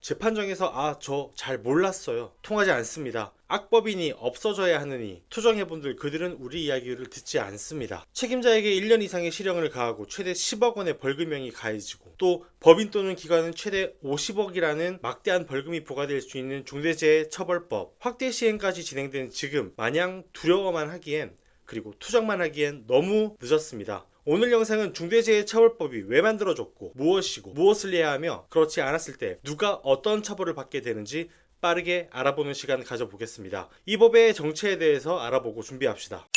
재판정에서 저 잘 몰랐어요. 통하지 않습니다. 악법이니 없어져야 하느니 투정해본들 그들은 우리 이야기를 듣지 않습니다. 책임자에게 1년 이상의 실형을 가하고 최대 10억 원의 벌금형이 가해지고 또 법인 또는 기관은 최대 50억이라는 막대한 벌금이 부과될 수 있는 중대재해처벌법 확대 시행까지 진행된 지금 마냥 두려워만 하기엔 그리고 투정만 하기엔 너무 늦었습니다. 오늘 영상은 중대재해처벌법이 왜 만들어졌고 무엇이고 무엇을 해야 하며 그렇지 않았을 때 누가 어떤 처벌을 받게 되는지 빠르게 알아보는 시간 가져보겠습니다. 이 법의 정체에 대해서 알아보고 준비합시다.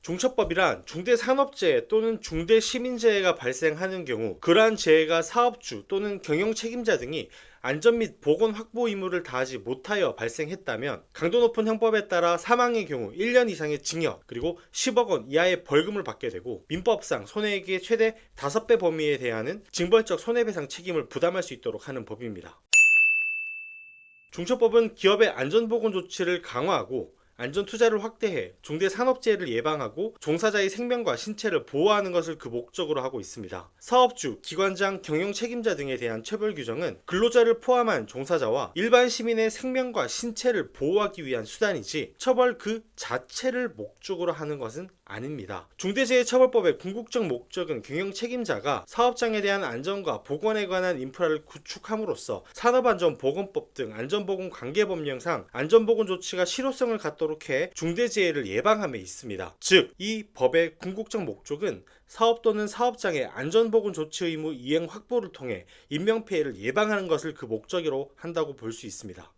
중처법이란 중대산업재해 또는 중대시민재해가 발생하는 경우 그러한 재해가 사업주 또는 경영책임자 등이 안전 및 보건 확보 의무를 다하지 못하여 발생했다면 강도 높은 형법에 따라 사망의 경우 1년 이상의 징역 그리고 10억 원 이하의 벌금을 받게 되고 민법상 손해액의 최대 5배 범위에 대하는 징벌적 손해배상 책임을 부담할 수 있도록 하는 법입니다. 중처법은 기업의 안전보건 조치를 강화하고 안전투자를 확대해 중대산업재해를 예방하고 종사자의 생명과 신체를 보호하는 것을 그 목적으로 하고 있습니다. 사업주, 기관장, 경영책임자 등에 대한 처벌 규정은 근로자를 포함한 종사자와 일반 시민의 생명과 신체를 보호하기 위한 수단이지 처벌 그 자체를 목적으로 하는 것은 아닙니다. 중대재해처벌법의 궁극적 목적은 경영책임자가 사업장에 대한 안전과 보건에 관한 인프라를 구축함으로써 산업안전보건법 등 안전보건관계법령상 안전보건 조치가 실효성을 갖도록 해 중대재해를 예방함에 있습니다. 즉, 이 법의 궁극적 목적은 사업 또는 사업장의 안전보건 조치 의무 이행 확보를 통해 인명피해를 예방하는 것을 그 목적으로 한다고 볼 수 있습니다.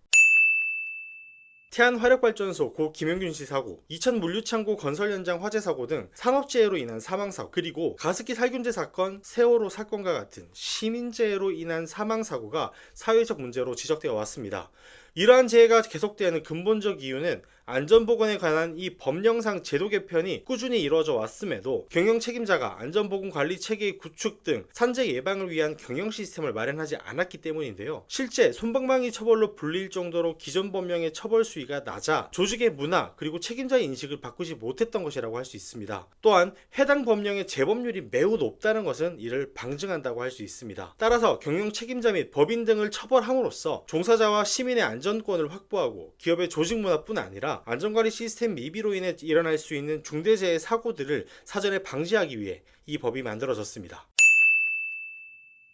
태안화력발전소 고 김영균씨 사고, 이천 물류창고 건설 현장 화재 사고 등 산업재해로 인한 사망사고, 그리고 가습기 살균제 사건, 세월호 사건과 같은 시민재해로 인한 사망사고가 사회적 문제로 지적되어 왔습니다. 이러한 재해가 계속되는 근본적 이유는 안전보건에 관한 이 법령상 제도 개편이 꾸준히 이루어져 왔음에도 경영 책임자가 안전보건 관리 체계의 구축 등 산재 예방을 위한 경영 시스템을 마련하지 않았기 때문인데요. 실제 솜방망이 처벌로 불릴 정도로 기존 법령의 처벌 수위가 낮아 조직의 문화 그리고 책임자의 인식을 바꾸지 못했던 것이라고 할 수 있습니다. 또한 해당 법령의 재범률이 매우 높다는 것은 이를 방증한다고 할 수 있습니다. 따라서 경영 책임자 및 법인 등을 처벌함으로써 종사자와 시민의 안전권을 확보하고 기업의 조직 문화뿐 아니라 안전관리 시스템 미비로 인해 일어날 수 있는 중대재해 사고들을 사전에 방지하기 위해 이 법이 만들어졌습니다.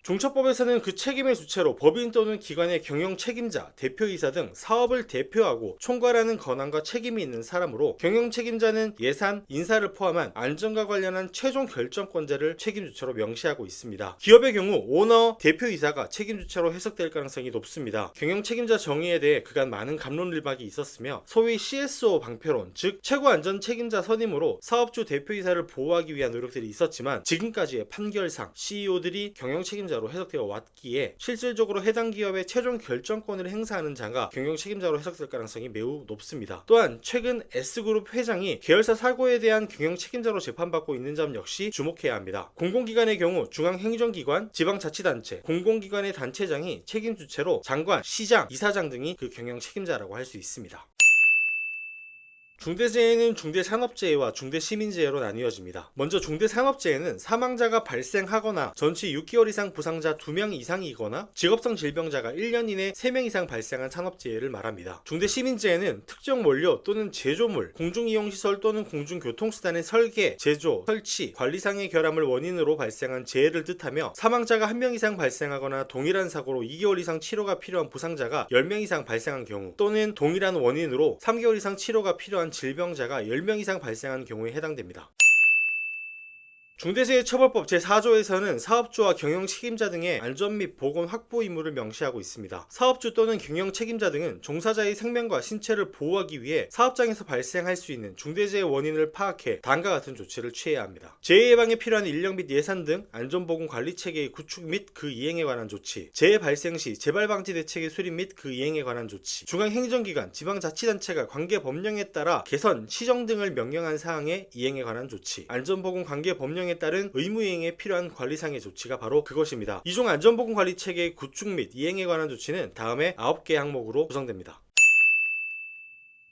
중처법에서는 그 책임의 주체로 법인 또는 기관의 경영 책임자, 대표이사 등 사업을 대표하고 총괄하는 권한과 책임이 있는 사람으로 경영 책임자는 예산, 인사를 포함한 안전과 관련한 최종 결정권자를 책임 주체로 명시하고 있습니다. 기업의 경우 오너, 대표이사가 책임 주체로 해석될 가능성이 높습니다. 경영 책임자 정의에 대해 그간 많은 갑론을박이 있었으며 소위 CSO 방패론, 즉 최고 안전 책임자 선임으로 사업주 대표이사를 보호하기 위한 노력들이 있었지만 지금까지의 판결상 CEO들이 경영 책임자로 해석되어 왔기에 실질적으로 해당 기업의 최종 결정권을 행사하는 자가 경영 책임자로 해석될 가능성이 매우 높습니다. 또한 최근 S그룹 회장이 계열사 사고에 대한 경영 책임자로 재판받고 있는 점 역시 주목해야 합니다. 공공기관의 경우 중앙행정기관, 지방자치단체, 공공기관의 단체장이 책임 주체로 장관, 시장, 이사장 등이 그 경영 책임자라고 할 수 있습니다. 중대재해는 중대산업재해와 중대시민재해로 나뉘어집니다. 먼저 중대산업재해는 사망자가 발생하거나 전치 6개월 이상 부상자 2명 이상이거나 직업성 질병자가 1년 이내 3명 이상 발생한 산업재해를 말합니다. 중대시민재해는 특정 원료 또는 제조물, 공중이용시설 또는 공중교통수단의 설계, 제조, 설치, 관리상의 결함을 원인으로 발생한 재해를 뜻하며 사망자가 1명 이상 발생하거나 동일한 사고로 2개월 이상 치료가 필요한 부상자가 10명 이상 발생한 경우 또는 동일한 원인으로 3개월 이상 치료가 필요한 질병자가 10명 이상 발생한 경우에 해당됩니다. 중대재해처벌법 제4조에서는 사업주와 경영 책임자 등의 안전 및 보건 확보 의무를 명시하고 있습니다. 사업주 또는 경영 책임자 등은 종사자의 생명과 신체를 보호하기 위해 사업장에서 발생할 수 있는 중대재해 원인을 파악해 다음과 같은 조치를 취해야 합니다. 재해 예방에 필요한 인력 및 예산 등 안전보건 관리 체계의 구축 및 그 이행에 관한 조치, 재해 발생 시 재발 방지 대책의 수립 및 그 이행에 관한 조치, 중앙행정기관, 지방자치단체가 관계 법령에 따라 개선, 시정 등을 명령한 사항의 이행에 관한 조치, 안전보건 관계 법령에 따른 의무이행에 필요한 관리상의 조치가 바로 그것입니다. 이중 안전보건관리체계의 구축 및 이행에 관한 조치는 다음에 9개 항목으로 구성됩니다.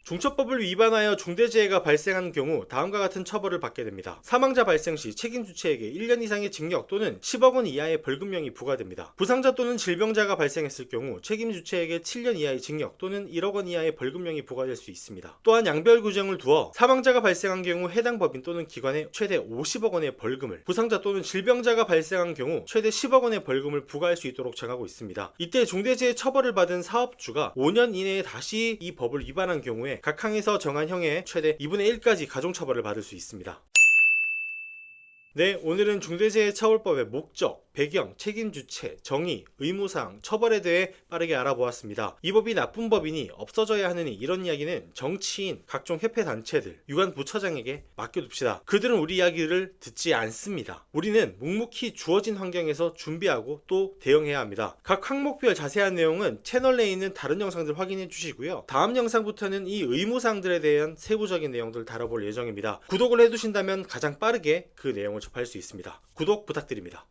중처법을 위반하여 중대재해가 발생한 경우 다음과 같은 처벌을 받게 됩니다. 사망자 발생 시 책임 주체에게 1년 이상의 징역 또는 10억 원 이하의 벌금형이 부과됩니다. 부상자 또는 질병자가 발생했을 경우 책임 주체에게 7년 이하의 징역 또는 1억 원 이하의 벌금형이 부과될 수 있습니다. 또한 양별 규정을 두어 사망자가 발생한 경우 해당 법인 또는 기관에 최대 50억 원의 벌금을, 부상자 또는 질병자가 발생한 경우 최대 10억 원의 벌금을 부과할 수 있도록 정하고 있습니다. 이때 중대재해 처벌을 받은 사업주가 5년 이내에 다시 이 법을 위반한 경우에 각 항에서 정한 형의 최대 2분의 1까지 가중처벌을 받을 수 있습니다. 네, 오늘은 중대재해처벌법의 목적, 배경, 책임 주체, 정의, 의무사항, 처벌에 대해 빠르게 알아보았습니다. 이 법이 나쁜 법이니 없어져야 하느니 이런 이야기는 정치인, 각종 협회단체들, 유관부처장에게 맡겨둡시다. 그들은 우리 이야기를 듣지 않습니다. 우리는 묵묵히 주어진 환경에서 준비하고 또 대응해야 합니다. 각 항목별 자세한 내용은 채널 내에 있는 다른 영상들 확인해 주시고요. 다음 영상부터는 이 의무사항들에 대한 세부적인 내용들을 다뤄볼 예정입니다. 구독을 해두신다면 가장 빠르게 그 내용을 접할 수 있습니다. 구독 부탁드립니다.